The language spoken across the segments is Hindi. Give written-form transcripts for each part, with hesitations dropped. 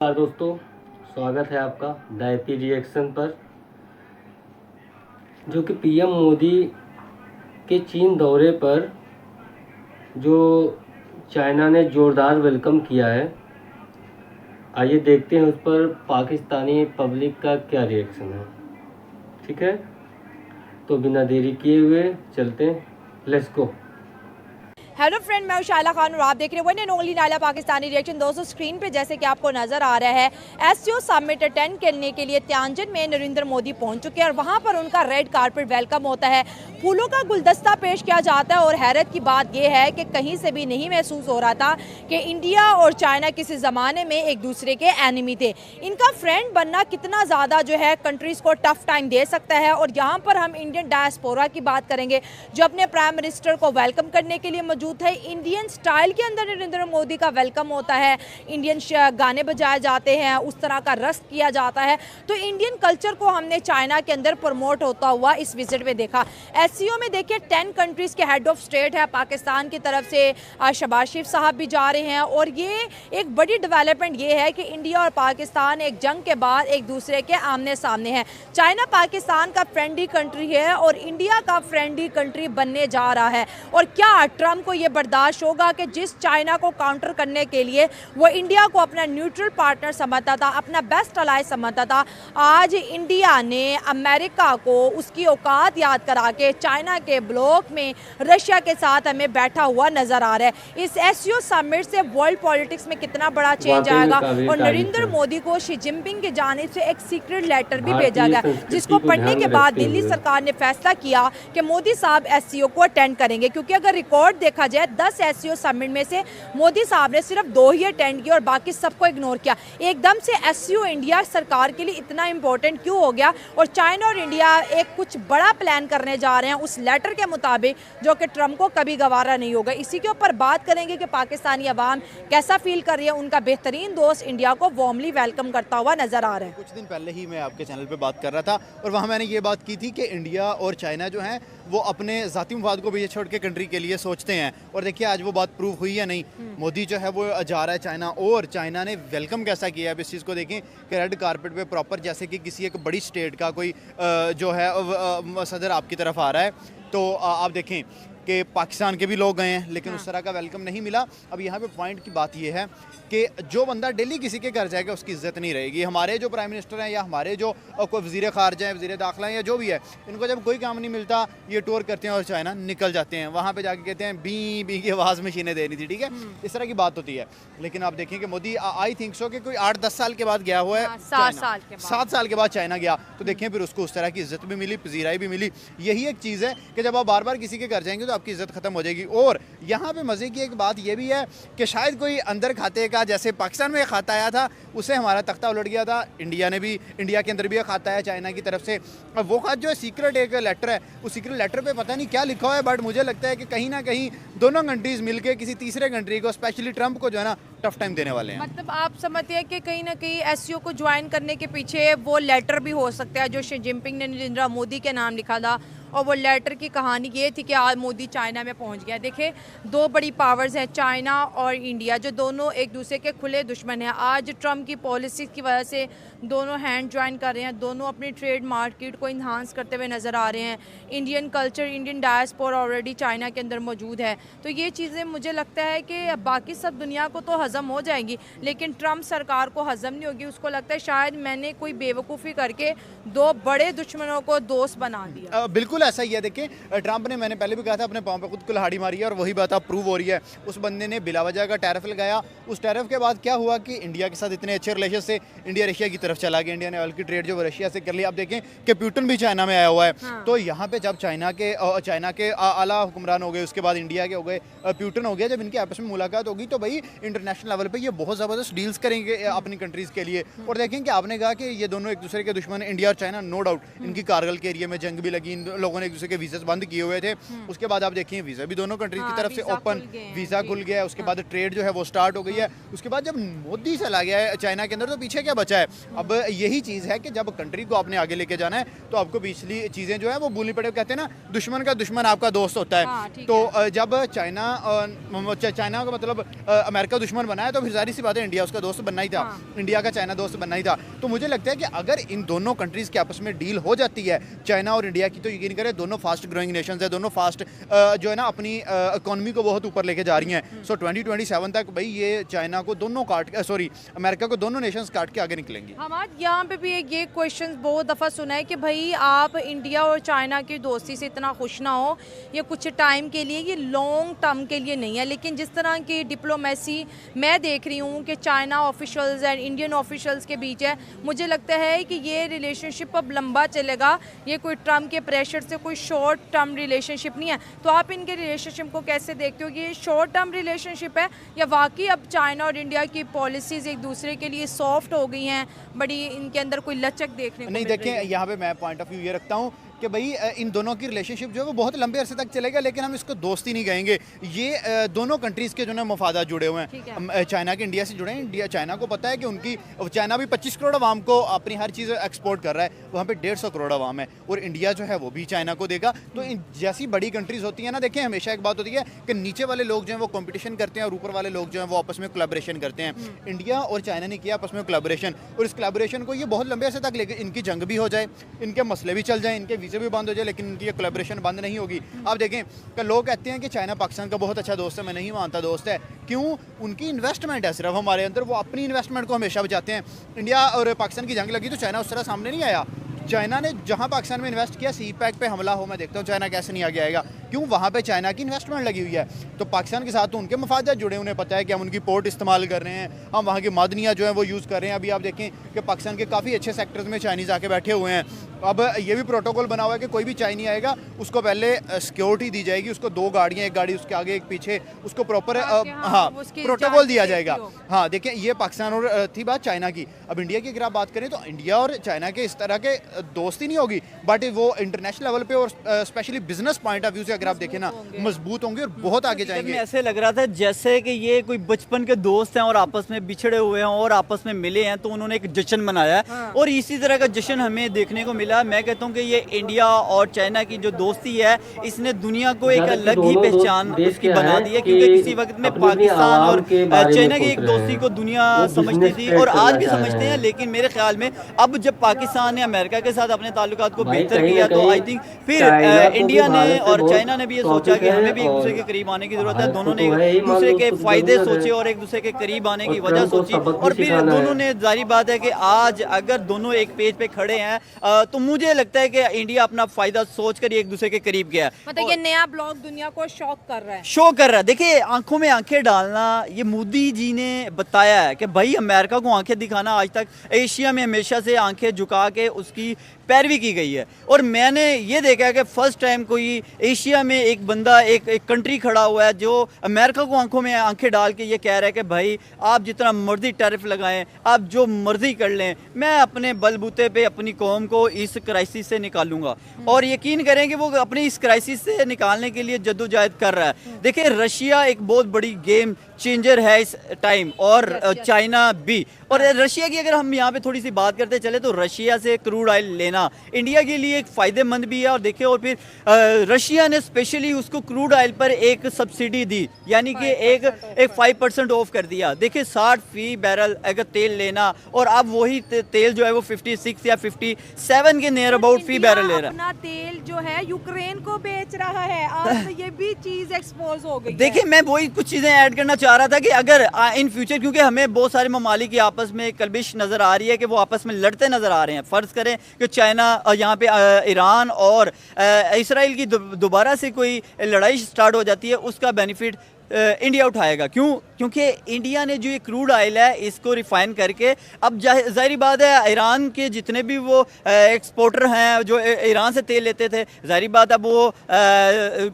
नमस्कार दोस्तों, स्वागत है आपका डायपी रिएक्शन पर। जो कि पीएम मोदी के चीन दौरे पर जो चाइना ने ज़ोरदार वेलकम किया है, आइए देखते हैं उस पर पाकिस्तानी पब्लिक का क्या रिएक्शन है। ठीक है, तो बिना देरी किए हुए चलते हैं, लेट्स गो। हेलो फ्रेंड, मैं शाइला खान और आप देख रहे हैं one and only Naila Pakistani reaction. दोस्तों, स्क्रीन पे जैसे कि आपको नजर आ रहा है, एससीओ समिट अटेंड करने के लिए त्यांजन में नरेंद्र मोदी पहुंच चुके हैं और वहां पर उनका रेड कारपेट वेलकम होता है, फूलों का गुलदस्ता पेश किया जाता है। और हैरत की बात यह है कि कहीं से भी नहीं महसूस हो रहा था कि इंडिया और चाइना किसी ज़माने में एक दूसरे के एनिमी थे। इनका फ्रेंड बनना कितना ज़्यादा जो है कंट्रीज़ को टफ टाइम दे सकता है। और यहाँ पर हम इंडियन डायस्पोरा की बात करेंगे जो अपने प्राइम मिनिस्टर को वेलकम करने के लिए मौजूद है। इंडियन स्टाइल के अंदर नरेंद्र मोदी का वेलकम होता है, इंडियन गाने बजाए जाते हैं, उस तरह का रस्म किया जाता है। तो इंडियन कल्चर को हमने चाइना के अंदर प्रमोट होता हुआ इस विजिट में देखा। एससीओ में देखिए 10 कंट्रीज़ के हेड ऑफ स्टेट है। पाकिस्तान की तरफ से शहबाज शरीफ साहब भी जा रहे हैं। और ये एक बड़ी डेवलपमेंट ये है कि इंडिया और पाकिस्तान एक जंग के बाद एक दूसरे के आमने सामने हैं। चाइना पाकिस्तान का फ्रेंडली कंट्री है और इंडिया का फ्रेंडली कंट्री बनने जा रहा है। और क्या ट्रंप को ये बर्दाश्त होगा कि जिस चाइना को काउंटर करने के लिए वो इंडिया को अपना न्यूट्रल पार्टनर समझता था, अपना बेस्ट अलाय समझता था, आज इंडिया ने अमेरिका को उसकी औकात याद करा के चाइना के ब्लॉक में रशिया के साथ हमें बैठा हुआ नजर आ रहा है। इस एससीओ समिट से वर्ल्ड पॉलिटिक्स में कितना बड़ा चेंज आएगा। और नरेंद्र मोदी को शी जिनपिंग की जानिब से एक सीक्रेट लेटर भी भेजा गया, जिसको पढ़ने के बाद दिल्ली सरकार ने फैसला किया कि मोदी साहब एससीओ को अटेंड करेंगे। क्योंकि अगर रिकॉर्ड देखा जाए 10 एससीओ समिट में से मोदी साहब ने सिर्फ 2 ही अटेंड किए और बाकी सबको इग्नोर किया। एकदम से एससीओ इंडिया सरकार के लिए इतना इंपॉर्टेंट क्यों हो गया? और चाइना और इंडिया एक कुछ बड़ा प्लान करने जा रहे हैं उस लेटर के मुताबिक, जो कि ट्रंप को कभी गवारा नहीं होगा। इसी के ऊपर बात करेंगे कि पाकिस्तानी अवाम कैसा फील कर रही है। उनका बेहतरीन दोस्त इंडिया को वार्मली वेलकम करता हुआ नजर आ रहा है। कुछ दिन पहले ही मैं आपके चैनल पे बात कर रहा था और वहाँ मैंने ये बात की थी कि इंडिया और चाइना जो हैं वो अपने ज़ाती मफाद को पीछे छोड़ के कंट्री के लिए सोचते हैं। और देखिए आज वो बात प्रूव हुई या नहीं। मोदी जो है वो जा रहा है चाइना और चाइना ने वेलकम कैसा किया है। अब इस चीज़ को देखें कि रेड कारपेट पे प्रॉपर जैसे कि किसी एक बड़ी स्टेट का कोई जो है सदर आपकी तरफ आ रहा है। तो आप देखें कि पाकिस्तान के भी लोग गए हैं लेकिन उस तरह का वेलकम नहीं मिला। अब यहाँ पे पॉइंट की बात ये है कि जो बंदा दिल्ली किसी के घर जाएगा उसकी इज्जत नहीं रहेगी। हमारे जो प्राइम मिनिस्टर हैं या हमारे जो कोई वज़ीर ख़ारजा हैं, वज़ीर दाखिला हैं या जो भी है, इनको जब कोई काम नहीं मिलता ये टूर करते हैं और चाइना निकल जाते हैं। वहाँ पे जाके कहते हैं बी बी की आवाज़ मशीनें देनी थी। ठीक है, इस तरह की बात होती है। लेकिन आप देखें कि मोदी आई थिंक सो कि कोई 8-10 साल के बाद गया हुआ है, 7 साल के बाद चाइना गया। तो देखें फिर उसको उस तरह की इज्जत भी मिली, पजीराई भी मिली। यही एक चीज़ है कि जब आप बार बार किसी के घर जाएंगे तो आपकी इज्जत खत्म हो जाएगी। और यहाँ पे मज़े की एक बात यह भी है कि शायद कोई अंदर खाते का, जैसे पाकिस्तान में एक खाता आया था उससे हमारा तख्ता उलट गया था, इंडिया के अंदर भी एक खाता है चाइना की तरफ से। अब वो खात जो है सीक्रेट एक लेटर है, उस सीक्रेट लेटर पे पता नहीं क्या लिखा हुआ है, बट मुझे लगता है कि कहीं ना कहीं दोनों कंट्रीज मिलकर किसी तीसरे कंट्री को, स्पेशली ट्रंप को जो है ना टफ टाइम देने वाले हैं। मतलब आप समझते हैं कि कहीं ना कहीं एससीओ को ज्वाइन करने के पीछे वो लेटर भी हो सकता है जो शी जिनपिंग ने नरेंद्र मोदी के नाम लिखा था। और वो लेटर की कहानी ये थी कि आज मोदी चाइना में पहुंच गया। देखिए, 2 बड़ी पावर्स हैं चाइना और इंडिया, जो दोनों एक दूसरे के खुले दुश्मन हैं। आज ट्रंप की पॉलिसी की वजह से दोनों हैंड ज्वाइन कर रहे हैं, दोनों अपनी ट्रेड मार्केट को इन्हांस करते हुए नज़र आ रहे हैं। Indian culture, Indian diaspora already China के अंदर मौजूद है। तो ये चीज़ें मुझे लगता है कि बाकी सब दुनिया को तो हज़म हो जाएंगी लेकिन ट्रंप सरकार को हज़म नहीं होगी। उसको लगता है शायद मैंने कोई बेवकूफ़ी करके 2 बड़े दुश्मनों को दोस्त बना दिया। बिल्कुल ऐसा ही है। देखिए ट्रंप ने, मैंने पहले भी कहा था, अपने पाँव पे खुद कुल्हाड़ी मारी है और वही बात अब प्रूव हो रही है। उस बंदे ने बिला वजह का टैरिफ लगाया। उस टैरिफ के बाद क्या हुआ कि इंडिया के साथ इतने अच्छे रिलेशन से इंडिया रशिया की तरफ चला गया। इंडिया ने ऑयल की ट्रेड जो रशिया से कर ली। अब देखें कि प्यूटन भी चाइना में आया हुआ है। तो यहाँ पे जब चाइना के आला हुक्मरान हो गए, उसके बाद इंडिया के हो गए, प्यूटन हो गया, जब इनकी आपस में मुलाकात होगी तो भाई इंटरनेशनल लेवल पे ये बहुत ज़बरदस्त डील्स करेंगे अपनी कंट्रीज़ के लिए। और देखें कि आपने कहा कि ये दोनों एक दूसरे के दुश्मन, इंडिया और चाइना, नो डाउट इनकी कारगिल के एरिया में जंग भी लगी, इन लोगों ने एक दूसरे के वीज़ा बंद किए हुए थे। उसके बाद आप देखिए वीज़ा भी दोनों कंट्रीज की तरफ से ओपन, वीज़ा खुल गया है। उसके बाद ट्रेड जो है वो स्टार्ट हो गई है। उसके बाद जब मोदी चला गया है चाइना के अंदर तो पीछे क्या बचा है? अब यही चीज़ है कि जब कंट्री को आपने आगे लेके जाना है तो आपको पिछली चीज़ें जो है वो भूलनी पड़े। कहते हैं ना, दुश्मन का दुश्मन आपका दोस्त होता है। तो जब चाइना का मतलब अमेरिका दुश्मन बनाया तो फिर जाहिर सी बात है इंडिया उसका दोस्त बनना ही था, इंडिया का चाइना दोस्त बनना ही था। तो मुझे लगता है कि अगर इन दोनों कंट्रीज़ के आपस में डील हो जाती है चाइना और इंडिया की, तो यकीन करें दोनों फास्ट ग्रोइंग नेशंस है, दोनों फास्ट जो है ना अपनी इकोनॉमी को बहुत ऊपर लेके जा रही हैं। सो 2027 तक भाई ये चाइना को दोनों अमेरिका को दोनों नेशंस काट के आगे निकलेंगी। हमारे यहाँ पे भी ये क्वेश्चन बहुत दफ़ा सुना है कि भाई आप इंडिया और चाइना की दोस्ती से इतना खुश ना हो, ये कुछ टाइम के लिए, ये लॉन्ग टर्म के लिए नहीं है। लेकिन जिस तरह की डिप्लोमेसी मैं देख रही हूँ कि China officials and Indian officials के बीच है, मुझे लगता है कि ये रिलेशनशिप अब लंबा चलेगा। ये कोई ट्रम्प के प्रेशर से कोई शॉर्ट टर्म रिलेशनशिप नहीं है। तो आप इनके रिलेशनशिप को कैसे देखते हो कि ये शॉर्ट टर्म रिलेशनशिप है या वाकई अब चाइना और इंडिया की पॉलिसीज़ एक दूसरे के लिए सॉफ्ट हो गई हैं, बड़ी इनके अंदर कोई लचक देखने को नहीं? देखें, यहाँ पे मैं पॉइंट ऑफ व्यू ये रखता हूँ कि भाई इन दोनों की रिलेशनशिप जो है वो बहुत लंबे अरसे तक चलेगा, लेकिन हम इसको दोस्ती नहीं कहेंगे। ये दोनों कंट्रीज़ के जो है मफादात जुड़े हुए हैं। चाइना के इंडिया से जुड़े हैं, इंडिया चाइना को पता है कि उनकी, चाइना भी 25 करोड़ आवाम को अपनी हर चीज़ एक्सपोर्ट कर रहा है, वहाँ पे 150 करोड़ आवाम है, और इंडिया जो है वो भी चाइना को देगा। तो इन जैसी बड़ी कंट्रीज़ होती हैं ना, देखें हमेशा एक बात होती है कि नीचे वाले लोग जो हैं वो कॉम्पिटिशन करते हैं और ऊपर वाले लोग जो हैं वो आपस में कोलैबोरेशन करते हैं। इंडिया और चाइना ने किया आपस में कोलैबोरेशन, और इस कोलैबोरेशन को ये बहुत लंबे अरसे तक लेके, इनकी जंग भी हो जाए, इनके मसले भी चल जाए, इनके वीज़े भी बंद हो जाए, लेकिन इनकी ये कोलैबोरेशन बंद नहीं होगी। आप देखें कि लोग कहते हैं कि चाइना पाकिस्तान का बहुत अच्छा दोस्त है, मैं नहीं मानता दोस्त है। क्यों? उनकी इन्वेस्टमेंट है सिर्फ हमारे अंदर, वो अपनी इन्वेस्टमेंट को हमेशा बचाते हैं। इंडिया और पाकिस्तान की जंग लगी तो चाइना उस तरह सामने नहीं आया। चाइना ने जहां पाकिस्तान में इन्वेस्ट किया, सी पैक पे हमला हो, मैं देखता हूं चाइना कैसे नहीं आगे आएगा। क्यों? वहां पे चाइना की इन्वेस्टमेंट लगी हुई है। तो पाकिस्तान के साथ तो उनके मफादात जुड़े, उन्हें पता है कि हम उनकी पोर्ट इस्तेमाल कर रहे हैं, हम वहाँ की मादनियाँ जो हैं वो यूज़ कर रहे हैं। अभी आप देखें कि पाकिस्तान के काफ़ी अच्छे सेक्टर्स में चाइनीज़ आके बैठे हुए हैं। अब ये भी प्रोटोकॉल बना हुआ है कि कोई भी चाइनी आएगा उसको पहले सिक्योरिटी दी जाएगी, उसको 2 गाड़ियाँ, एक गाड़ी उसके आगे एक पीछे, उसको प्रॉपर प्रोटोकॉल दिया जाएगा। हाँ देखें, ये पाकिस्तान और थी बात चाइना की। अब इंडिया की अगर आप बात करें तो इंडिया और चाइना के इस तरह के दोस्ती नहीं होगी, बट वो इंटरनेशनल लेवल पे और specially business point of view से अगर आप देखें ना, मजबूत होंगे और बहुत आगे जाएंगे। ऐसे लग रहा था जैसे कि ये कोई बचपन के दोस्त हैं और आपस में बिछड़े हुए हैं और आपस में मिले हैं, तो उन्होंने एक जश्न मनाया है। और इसी तरह का जश्न हमें देखने को मिला। मैं कहता हूँ कि ये इंडिया और चाइना की जो दोस्ती है, इसने दुनिया को एक अलग ही पहचान उसकी बना दी है, क्योंकि किसी वक्त में पाकिस्तान और चाइना की एक दोस्ती को दुनिया समझती थी और आज भी समझते हैं। लेकिन मेरे ख्याल में अब जब पाकिस्तान ने अमेरिका के साथ अपने ताल्लुकात को बेहतर किया, तो आई थिंक फिर इंडिया ने और चाइना ने भी ये सोचा कि हमें भी एक दूसरे के करीब आने की जरूरत है। दोनों ने एक दूसरे के फायदे सोचे और एक दूसरे के करीब आने की वजह सोची, और फिर दोनों ने, जारी बात है कि आज अगर दोनों एक पेज पे खड़े हैं, तो मुझे लगता है कि इंडिया अपना फायदा सोचकर एक दूसरे के करीब गया। मतलब ये नया ब्लॉग दुनिया को शॉक कर रहा है, शो कर रहा है। देखिए, आंखों में आंखें डालना, ये मोदी जी ने बताया है कि भाई अमेरिका को आंखें दिखाना, आज तक एशिया में हमेशा से आंखें झुका के उसकी पैरवी की गई है। और मैंने ये देखा है कि फर्स्ट टाइम कोई एशिया में एक बंदा, एक कंट्री खड़ा हुआ है जो अमेरिका को आंखों में आंखें डाल के ये कह रहा है कि भाई आप जितना मर्जी टैरिफ लगाएं, आप जो मर्जी कर लें, मैं अपने बलबूते पे अपनी कौम को इस क्राइसिस से निकालूंगा। और यकीन करें कि वो अपनी इस क्राइसिस से निकालने के लिए जद्दोजहद कर रहा है। देखिए, रशिया एक बहुत बड़ी गेम चेंजर है इस टाइम, और चाइना भी। और रशिया की अगर हम यहाँ पे थोड़ी सी बात करते चले, तो रशिया से क्रूड ऑयल लेना इंडिया के लिए एक फ़ायदेमंद भी है। और देखिए, और फिर रशिया ने स्पेशली उसको क्रूड ऑयल पर एक सब्सिडी दी, यानी कि एक 5% ऑफ कर दिया। देखिए, 60 फी बैरल अगर तेल लेना, और अब वही तेल जो है वो 56 या 57 के नियर अबाउट फी बैरल ले रहा है। अपना तेल जो है यूक्रेन को बेच रहा है, आज तो ये भी चीज़ एक्सपोज हो गई। देखिए, मैं वही कुछ चीज़ें ऐड करना चाह रहा था कि अगर इन फ्यूचर, क्योंकि हमें बहुत सारे ममालिक की आपस में कलबिश नज़र आ रही है कि वो आपस में लड़ते नज़र आ रहे हैं। फ़र्ज़ करें कि चाइना यहाँ पे ईरान और इसराइल की दोबारा से कोई लड़ाई स्टार्ट हो जाती है, उसका बेनिफिट इंडिया उठाएगा। क्यों? क्योंकि इंडिया ने जो ये क्रूड ऑयल है इसको रिफाइन करके, अब जाहिर बात है ईरान के जितने भी वो एक्सपोर्टर हैं जो ईरान से तेल लेते थे, जाहिर बात है वो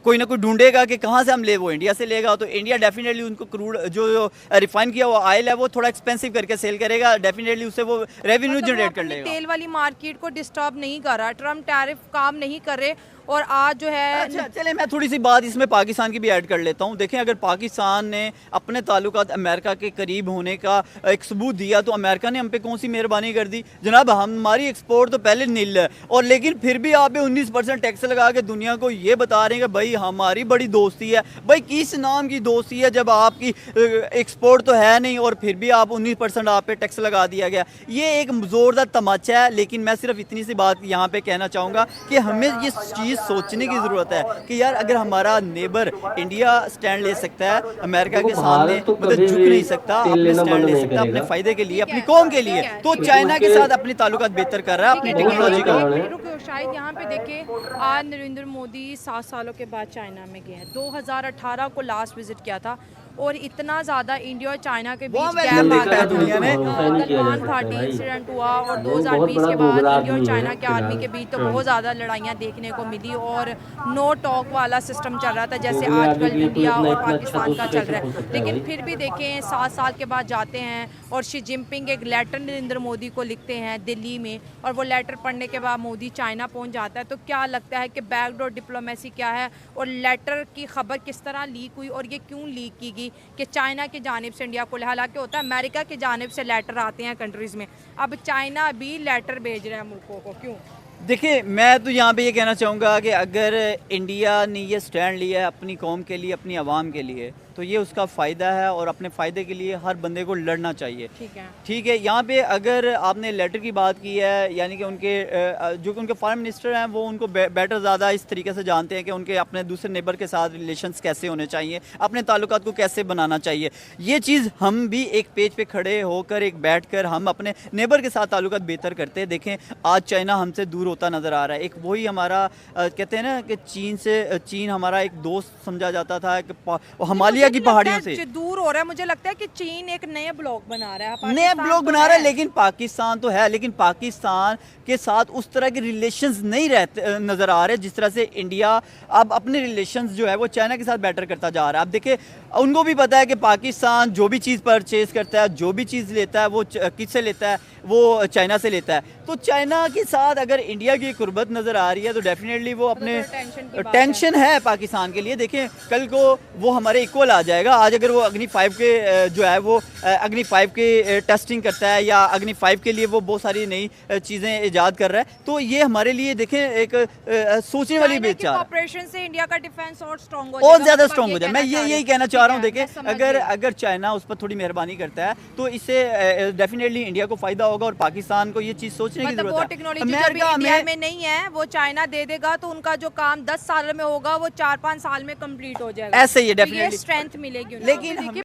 कोई ना कोई ढूंढेगा कि कहाँ से हम ले, वो इंडिया से लेगा। तो इंडिया डेफिनेटली उनको क्रूड जो रिफाइन किया हुआ ऑयल है वो थोड़ा एक्सपेंसिव करके सेल करेगा, डेफिनेटली उससे वो रेवेन्यू जनरेट कर लेगा। तेल वाली मार्केट को डिस्टर्ब नहीं कर रहा, ट्रम्प टैरिफ काम नहीं कर रहे, और आज जो है अच्छा चले मैं थोड़ी सी बात इसमें पाकिस्तान की भी ऐड कर लेता हूँ। देखें, अगर पाकिस्तान ने अपने ताल्लुकात अमेरिका के करीब होने का एक सबूत दिया तो अमेरिका ने हम पे कौन सी मेहरबानी कर दी जनाब। हमारी एक्सपोर्ट तो पहले नील है और लेकिन फिर भी आप 19% टैक्स लगा के दुनिया को ये बता रहे हैं कि भाई हमारी बड़ी दोस्ती है। भाई किस नाम की दोस्ती है जब आपकी एक्सपोर्ट तो है नहीं और फिर भी आप 19% आप पे टैक्स लगा दिया गया। ये एक जोरदार तमाचा है। लेकिन मैं सिर्फ इतनी सी बात यहाँ पे कहना चाहूँगा कि हमें ये चीज़ सोचने की ज़रूरत है कि यार अगर हमारा नेबर इंडिया स्टैंड ले सकता है अमेरिका के सामने, तो मतलब झुक नहीं सकता, अपने स्टैंड ले सकता अपने फ़ायदे के लिए, अपनी कौम के लिए, तो चाइना के साथ अपने ताल्लुकात बेहतर कर रहा है अपनी टेक्नोलॉजी का। शायद यहाँ पे देखिए, आज नरेंद्र मोदी 7 सालों के बाद चाइना में गए हैं। 2018 को लास्ट विजिट किया था और इतना ज़्यादा इंडिया और चाइना के बीच गैप आ गया दुनिया ने गलवान घाटी इंसिडेंट हुआ और 2020 के बाद इंडिया और चाइना के आर्मी के बीच तो बहुत ज़्यादा लड़ाइयाँ देखने को मिली और नो टॉक वाला सिस्टम चल रहा था जैसे आजकल इंडिया और पाकिस्तान का चल रहा है। लेकिन फिर भी देखें 7 साल के बाद जाते हैं और शी जिनपिंग एक लेटर नरेंद्र मोदी को लिखते हैं दिल्ली में और वो लेटर पढ़ने के बाद मोदी चाइना पहुँच जाता है। तो क्या लगता है कि बैकडोर डिप्लोमेसी क्या है और लेटर की खबर किस तरह लीक हुई और ये क्यों लीक की गई कि चाइना की जानिब से इंडिया को, हालांकि होता है अमेरिका की जानिब से लेटर आते हैं कंट्रीज़ में, अब चाइना भी लेटर भेज रहा है मुल्कों को, क्यों? देखिए, मैं तो यहाँ पे ये कहना चाहूँगा कि अगर इंडिया ने ये स्टैंड लिया है अपनी कौम के लिए, अपनी आवाम के लिए, तो ये उसका फ़ायदा है और अपने फ़ायदे के लिए हर बंदे को लड़ना चाहिए। ठीक है। यहाँ पे अगर आपने लेटर की बात की है, यानी कि उनके जो कि उनके फॉरेन मिनिस्टर हैं वो उनको बेटर ज़्यादा इस तरीके से जानते हैं कि उनके अपने दूसरे नेबर के साथ रिलेशंस कैसे होने चाहिए, अपने ताल्लुकात को कैसे बनाना चाहिए। ये चीज़ हम भी एक पेज पे खड़े होकर एक बैठ कर हम अपने नेबर के साथ ताल्लुकात बेहतर करते हैं। देखें, आज चाइना हमसे दूर होता नज़र आ रहा है। एक वही हमारा कहते हैं ना कि चीन हमारा एक दोस्त समझा जाता था कि हिमालय की पहाड़ियों से दूर हो रहा है। मुझे लगता है कि चीन एक नया ब्लॉक बना रहा है, नया ब्लॉक बना रहा है, लेकिन पाकिस्तान तो है, लेकिन पाकिस्तान के साथ उस तरह के रिलेशंस नहीं रहते नज़र आ रहे जिस तरह से इंडिया अब अपने रिलेशंस जो है वो चाइना के साथ बेटर करता जा रहा है। अब देखिए, उनको भी पता है कि पाकिस्तान जो भी चीज़ परचेज करता है, जो भी चीज़ लेता है, वो किससे लेता है, वो चाइना से लेता है। तो चाइना के साथ अगर इंडिया की कुर्बत नज़र आ रही है तो डेफिनेटली वो अपने टेंशन है पाकिस्तान के लिए। देखें, कल को वो हमारे इक्वल आ जाएगा। आज अगर वो अग्नि 5 के जो है वो अग्नि 5 के टेस्टिंग करता है या अग्नि 5 के लिए वो बहुत सारी नई चीज़ें ईजाद कर रहा है, तो ये हमारे लिए देखें एक सोचने वाली विचार ऑपरेशन से इंडिया का डिफेंस और स्ट्रॉन्ग हो और ज़्यादा स्ट्रॉन्ग हो जाए। मैं यही कहना चाह रहा हूँ। देखें, अगर चाइना उस पर थोड़ी मेहरबानी करता है तो इससे डेफिनेटली इंडिया को फ़ायदा होगा और पाकिस्तान को ये चीज़ सोचने की जरूरत है। टेक्नोलॉजी इंडिया में नहीं है, वो चाइना दे देगा तो उनका जो काम 10 साल में होगा वो 4-5 साल में कंप्लीट हो जाएगा। ऐसे ही डेफिनेटली स्ट्रेंथ मिलेगी। लेकिन